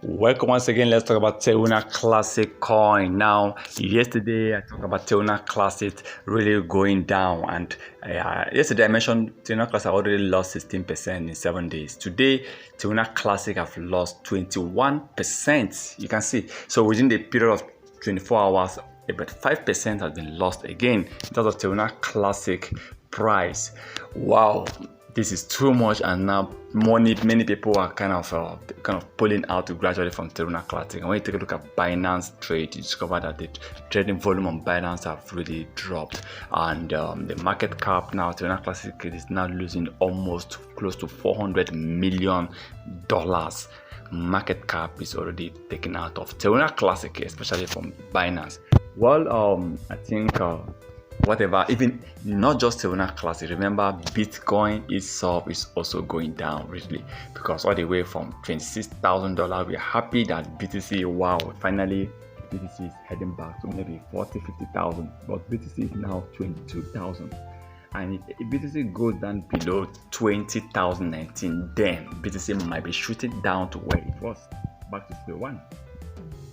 Welcome once again. Let's talk about Terra Classic coin. Now, yesterday I talked about Terra Classic really going down, and yesterday I mentioned Terra Classic already lost 16% in 7 days. Today, Terra Classic have lost 21%. You can see. So within the period of 24 hours, about 5% has been lost again in terms of Terra Classic price. Wow. This is too much, and now many people are kind of pulling out gradually from Terra Classic. And when you take a look at Binance trade, you discover that the trading volume on Binance have really dropped, and the market cap now, Terra Classic is now losing almost close to $400 million. Market cap is already taken out of Terra Classic, especially from Binance. Well, I think whatever, even not just Terra Classic, remember Bitcoin itself is also going down really, because all the way from $26,000, we're happy that BTC, wow, finally BTC is heading back to maybe 40-50,000, but BTC is now 22,000. And if BTC goes down below 20,019, then BTC might be shooting down to where it was, back to square one,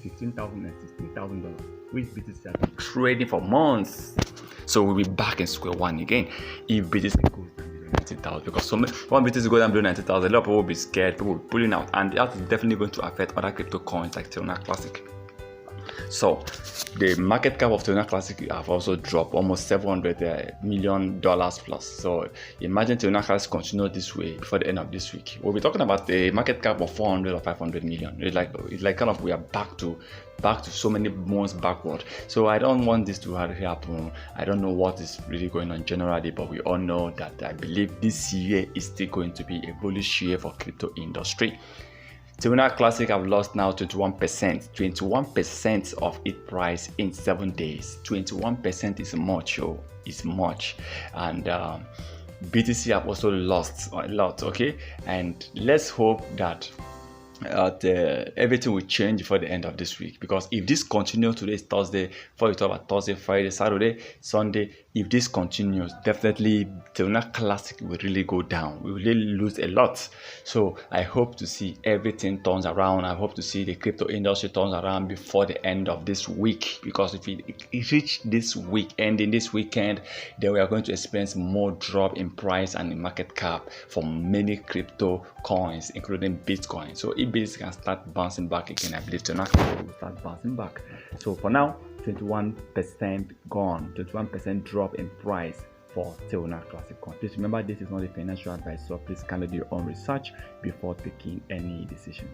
$15,000 and $16,000, which BTC has been trading for months. So we'll be back in square one again if BTC goes down below 90,000. Because when BTC goes down below 90,000, a lot of people will be scared, people will be pulling out, and that is definitely going to affect other crypto coins like Terra Classic. So the market cap of Terra Classic have also dropped almost $700 million plus. So imagine Terra Classic continue this way before the end of this week. We'll be talking about the market cap of 400 or 500 million. It's like kind of we are back to so many months backward. So I don't want this to happen. I don't know what is really going on generally, but we all know that I believe this year is still going to be a bullish year for crypto industry. Terra Classic have lost now 21% of its price in 7 days. 21% is much, it's much. And BTC have also lost a lot, okay? And let's hope that everything will change before the end of this week, because if this continues, today is Thursday, before we talk about Thursday, Friday, Saturday, Sunday, if this continues, definitely Terra Classic will really go down. We will really lose a lot. So I hope to see everything turns around. I hope to see the crypto industry turns around before the end of this week, because if it reach this week, ending this weekend, then we are going to experience more drop in price and in market cap for many crypto coins, including Bitcoin. So if Bitcoin can start bouncing back again, I believe Terra Classic will start bouncing back. So for now, 21% gone, 21% drop in price for Terra Classic coin. Please remember, this is not a financial advice, so please kindly do your own research before taking any decision.